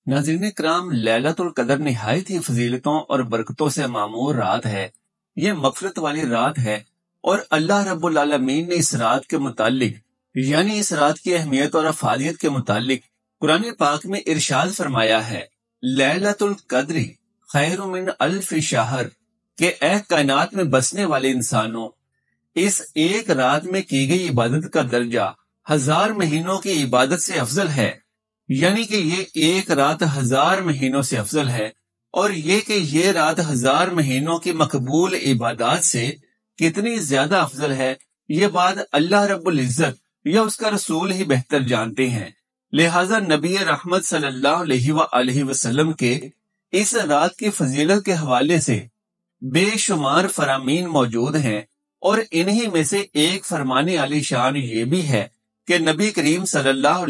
नाज़रीन करام, लैलतुल कदर निहायत ही फजीलतों और बरकतों से मामूर रात है। ये मगफरत वाली रात है और अल्लाह रब्बुल आलमीन ने इस रात के मुतालिक यानी इस रात की अहमियत और अफादियत के मुतालिक कुरान पाक में इरशाद फरमाया है, लैलतुल कद्री खैरुम मिन अल्फ शहर, के ए कायनात में बसने वाले इंसानों, इस एक रात में की गई इबादत का दर्जा 1000 महीनों की इबादत से अफजल है। यानी कि ये एक रात 1000 महीनों से अफजल है, और ये कि ये रात 1000 महीनों की मकबूल इबादत से कितनी ज्यादा अफजल है, ये बात अल्लाह रब्बुल इज्जत या उसका रसूल ही बेहतर जानते हैं। लिहाजा नबी रहमत सल्लल्लाहु अलैहि वसल्लम के इस रात की फजीलत के हवाले से बेशुमार फरामीन मौजूद हैं, और इन्हीं में से एक फरमाने वाली शान ये भी है कि नबी करीम सल्लल्लाहु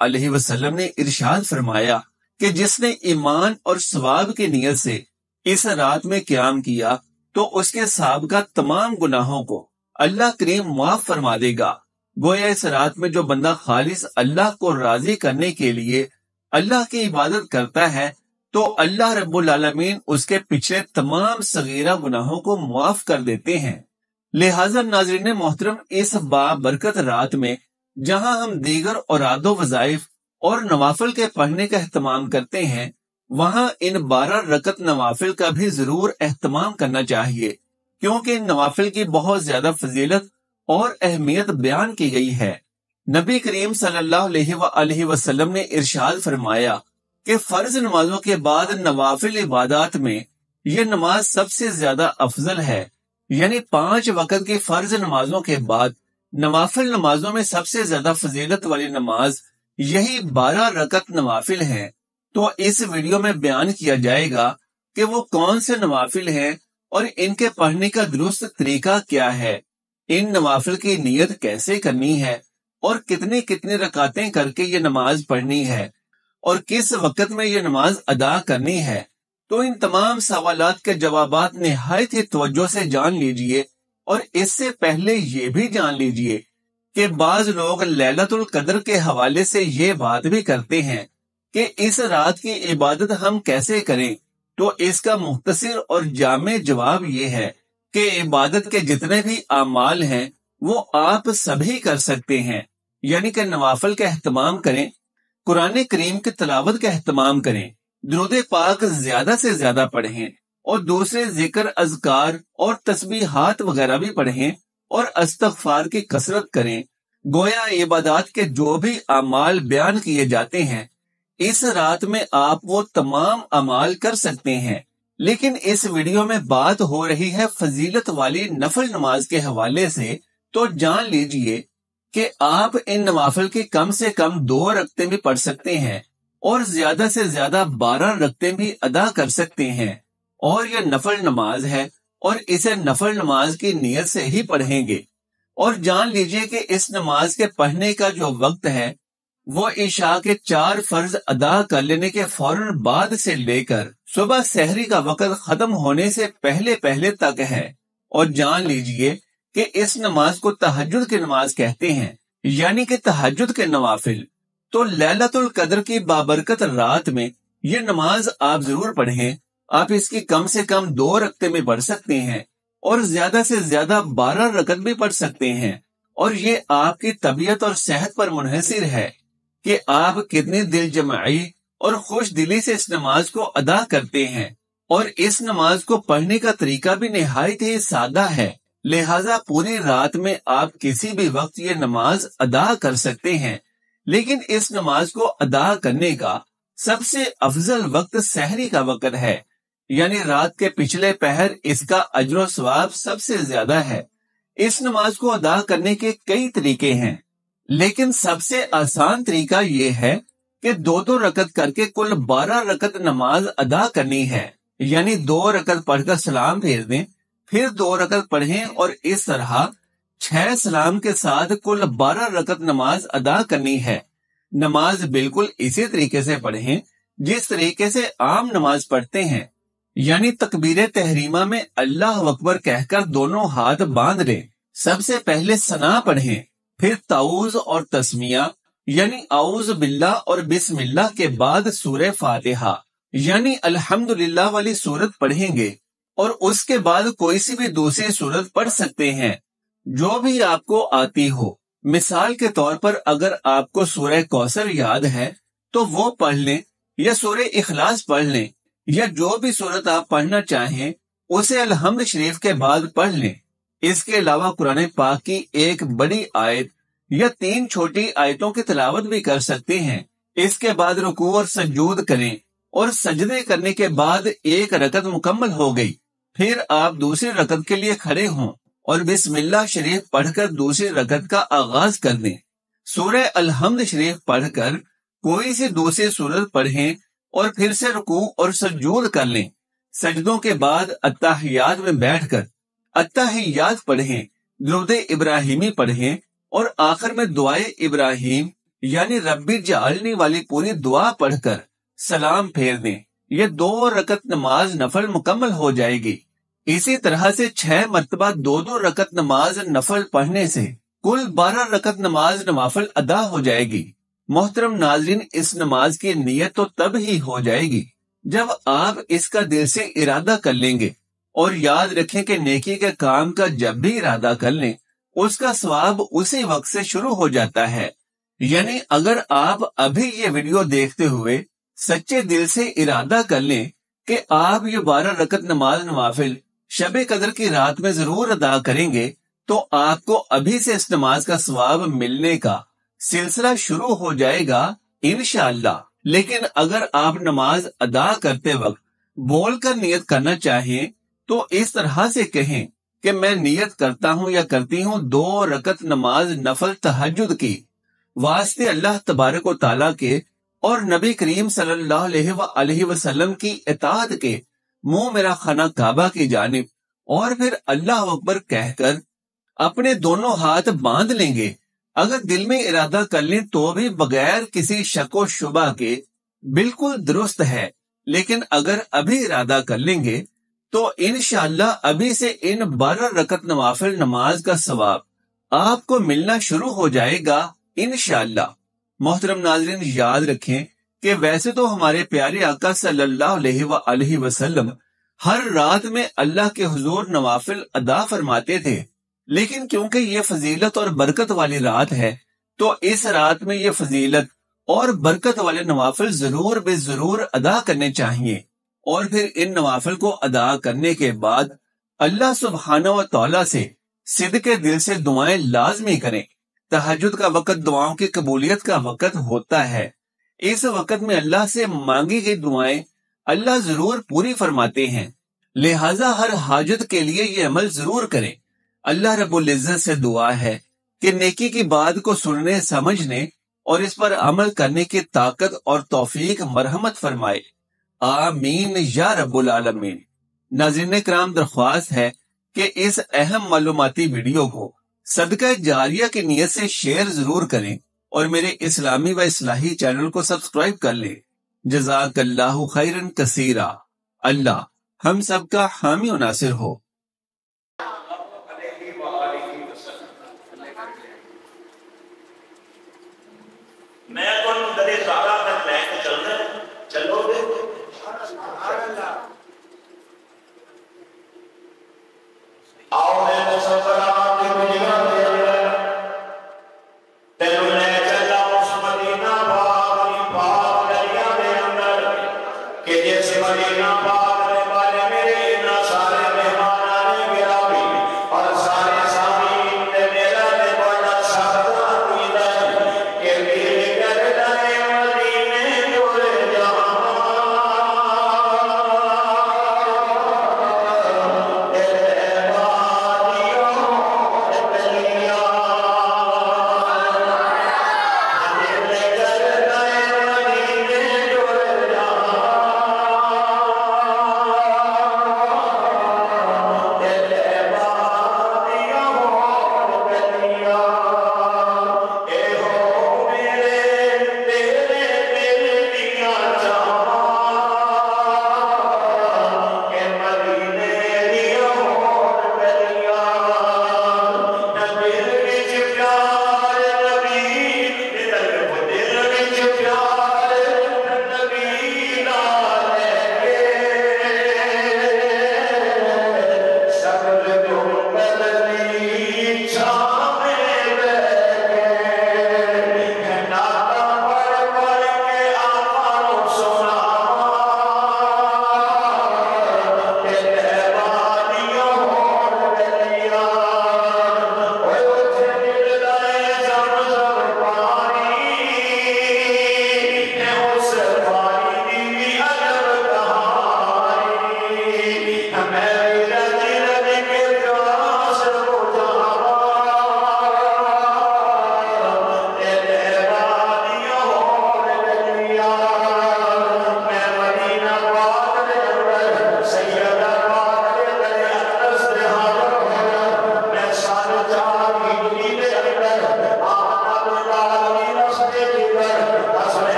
अलैहि वसल्लम ने इरशाद फरमाया कि जिसने ईमान और सवाब की नीयत से इस रात में क़याम किया तो उसके साबिक़ा तमाम गुनाहों को अल्लाह करीम माफ फरमा देगा। गोया इस रात में जो बंदा खालिस अल्लाह को राजी करने के लिए अल्लाह की इबादत करता है तो अल्लाह रब्बुल आलमीन उसके पिछले तमाम सगीरा गुनाहों को माफ कर देते हैं। लिहाजा नाज़रीन मोहतरम, इस बाबरकत रात में जहां हम दीगर औरादो वज़ाइफ और नवाफिल के पढ़ने का एहतमाम करते हैं, वहां इन 12 रकत नवाफिल का भी जरूर एहतमाम करना चाहिए, क्योंकि इन नवाफिल की बहुत ज्यादा फजीलत और अहमियत बयान की गई है। नबी करीम सल्लल्लाहु अलैहि वसल्लम ने इरशाद फरमाया कि फर्ज नमाजों के बाद नवाफिल इबादत में यह नमाज सबसे ज्यादा अफजल है। यानी 5 वक्त की फर्ज नमाजों के बाद नवाफिल नमाजों में सबसे ज्यादा फजीलत वाली नमाज यही 12 रकत नवाफिल हैं। तो इस वीडियो में बयान किया जाएगा कि वो कौन से नवाफिल हैं और इनके पढ़ने का दुरुस्त तरीका क्या है, इन नवाफिल की नियत कैसे करनी है और कितनी कितनी रकातें करके ये नमाज पढ़नी है और किस वक्त में ये नमाज अदा करनी है। तो इन तमाम सवालात के जवाबात निहायत ही तवज्जो से जान लीजिए, और इससे पहले ये भी जान लीजिए कि बाज लोग लैलतुल कद्र के हवाले से ये बात भी करते हैं कि इस रात की इबादत हम कैसे करें। तो इसका मुख्तसर और जामे जवाब ये है कि इबादत के जितने भी आमाल हैं वो आप सभी कर सकते हैं। यानी कि नवाफिल का एहतमाम करें, कुरान करीम की तिलावत का एहतमाम करें, दुरूद पाक ज्यादा से ज्यादा पढ़ें और दूसरे जिक्र, अज़कार और तस्बीहात वगैरह भी पढ़ें और इस्तग़फ़ार की कसरत करें। गोया इबादत के जो भी अमाल बयान किए जाते हैं, इस रात में आप वो तमाम अमाल कर सकते हैं। लेकिन इस वीडियो में बात हो रही है फजीलत वाली नफल नमाज के हवाले से, तो जान लीजिए कि आप इन नवाफिल की कम से कम 2 रकतें भी पढ़ सकते हैं और ज्यादा से ज्यादा 12 रकतें भी अदा कर सकते हैं। और यह नफल नमाज है और इसे नफल नमाज की नीयत से ही पढ़ेंगे। और जान लीजिए कि इस नमाज के पढ़ने का जो वक्त है वो इशा के 4 फर्ज अदा कर लेने के फौरन बाद से लेकर सुबह सहरी का वक्त खत्म होने से पहले पहले तक है। और जान लीजिए कि इस नमाज को तहज्जुद की नमाज कहते हैं, यानी कि तहज्जुद के नवाफिल। तो लैलतुल कद्र की बाबरकत रात में ये नमाज आप जरूर पढ़ें। आप इसकी कम से कम 2 रकतें में पढ़ सकते हैं और ज्यादा से ज्यादा 12 रकत भी पढ़ सकते हैं। और ये आपकी तबीयत और सेहत पर मुनहसिर है कि आप कितनी दिल जमाई और खुश दिली से इस नमाज को अदा करते हैं। और इस नमाज को पढ़ने का तरीका भी निहायत ही सादा है। लिहाजा पूरी रात में आप किसी भी वक्त ये नमाज अदा कर सकते हैं। लेकिन इस नमाज को अदा करने का सबसे अफजल वक्त सहरी का वक्त है, यानी रात के पिछले पहर इसका अजर सवाब सबसे ज्यादा है। इस नमाज को अदा करने के कई तरीके हैं, लेकिन सबसे आसान तरीका ये है कि 2-2 रकत करके कुल 12 रकत नमाज अदा करनी है। यानी 2 रकत पढ़कर सलाम भेज दें, फिर 2 रकत पढ़ें और इस तरह 6 सलाम के साथ कुल 12 रकत नमाज अदा करनी है। नमाज बिल्कुल इसी तरीके से पढ़ें जिस तरीके से आम नमाज पढ़ते हैं, यानी तकबीर तहरीमा में अल्लाह अकबर कहकर दोनों हाथ बांध लें। सबसे पहले सना पढ़ें, फिर ताऊज और तस्मिया یعنی اعوذ باللہ اور بسم اللہ کے بعد سورہ فاتحہ یعنی الحمدللہ والی سورت پڑھیں گے، اور اس کے بعد کوئی سی بھی دوسری سورت پڑھ سکتے ہیں جو بھی آپ کو آتی ہو۔ مثال کے طور پر اگر آپ کو سورہ کوثر یاد ہے تو وہ پڑھ لیں، یا سورہ اخلاص پڑھ لیں، یا جو بھی سورت آپ پڑھنا چاہیں اسے الحمد شریف کے بعد پڑھ لیں۔ اس کے علاوہ قرآن پاک کی ایک بڑی آیت یا 3 چھوٹی آیتوں کی تلاوت بھی کر سکتے ہیں۔ اس کے بعد رکوع اور سجود کریں، اور سجدے کرنے کے بعد ایک رکعت مکمل ہو گئی، پھر آپ دوسری رکعت کے لیے کھڑے ہوں اور بسم اللہ شریف پڑھ کر دوسری رکعت کا آغاز کر دیں۔ سورہ الحمد شریف پڑھ کر کوئی سی دوسری سورت پڑھیں اور پھر سے رکوع اور سجود کر لیں۔ سجدوں کے بعد اتحیات میں بیٹھ کر اتحیات پڑھیں، درود ابراہیمی پڑھیں، اور آخر میں دعائے ابراہیم یعنی ربی جعلنی والی پوری دعا پڑھ کر سلام پھیر دیں۔ یہ 2 رکعت نماز نفل مکمل ہو جائے گی۔ اسی طرح سے 6 مرتبہ 2 رکعت نماز نفل پڑھنے سے کل 12 رکعت نماز نوافل ادا ہو جائے گی۔ محترم ناظرین، اس نماز کی نیت تو تب ہی ہو جائے گی جب آپ اس کا دل سے ارادہ کر لیں گے، اور یاد رکھیں کہ نیکی کے کام کا جب بھی ارادہ کر لیں اس کا ثواب اسی وقت سے شروع ہو جاتا ہے۔ یعنی اگر آپ ابھی یہ ویڈیو دیکھتے ہوئے سچے دل سے ارادہ کر لیں کہ آپ یہ 12 رکعت نماز نوافل شب قدر کی رات میں ضرور ادا کریں گے، تو آپ کو ابھی سے اس نماز کا ثواب ملنے کا سلسلہ شروع ہو جائے گا انشاءاللہ۔ لیکن اگر آپ نماز ادا کرتے وقت بول کر نیت کرنا چاہیں تو اس طرح سے کہیں کہ میں نیت کرتا ہوں یا کرتی ہوں 2 رکعت نماز نفل تہجد کی، واسطے اللہ تبارک و تعالیٰ کے اور نبی کریم صلی اللہ علیہ وآلہ وسلم کی اطاعت کے، منہ میرا خانہ کعبہ کی جانب، اور پھر اللہ اکبر کہہ کر اپنے دونوں ہاتھ باندھ لیں گے۔ اگر دل میں ارادہ کر لیں تو بھی بغیر کسی شک و شبہ کے بالکل درست ہے، لیکن اگر ابھی ارادہ کر لیں گے تو انشاءاللہ ابھی سے ان 12 رکعت نوافل نماز کا ثواب آپ کو ملنا شروع ہو جائے گا انشاءاللہ۔ محترم ناظرین، یاد رکھیں کہ ویسے تو ہمارے پیارے آقا صلی اللہ علیہ وآلہ وسلم ہر رات میں اللہ کے حضور نوافل ادا فرماتے تھے، لیکن کیونکہ یہ فضیلت اور برکت والی رات ہے تو اس رات میں یہ فضیلت اور برکت والے نوافل ضرور بے ضرور ادا کرنے چاہیے، اور پھر ان نوافل کو ادا کرنے کے بعد اللہ سبحانہ و تعالیٰ سے صدقے دل سے دعائیں لازمی کریں۔ تہجد کا وقت دعاؤں کی قبولیت کا وقت ہوتا ہے۔ اس وقت میں اللہ سے مانگی گئی دعائیں اللہ ضرور پوری فرماتے ہیں، لہٰذا ہر حاجت کے لیے یہ عمل ضرور کریں۔ اللہ رب العزت سے دعا ہے کہ نیکی کی بات کو سننے، سمجھنے اور اس پر عمل کرنے کی طاقت اور توفیق مرحمت فرمائے، آمین یا رب العالمین۔ ناظرین کرام، درخواست ہے کہ اس اہم معلوماتی ویڈیو کو صدقہ جاریہ کی نیت سے شیئر ضرور کریں، اور میرے اسلامی و اصلاحی چینل کو سبسکرائب کر لیں۔ جزاک اللہ خیرن کثیرا۔ اللہ ہم سب کا حامی و ناصر ہو۔ میں تو درے سارا تک لے کے چل رہا ہے، چلو گے؟ آؤ میں مسافر آپ کی مجھگا دے رہا تینوں لے چلا اس مدینہ پاک دریا دے اندر کہ جس مدینہ پاک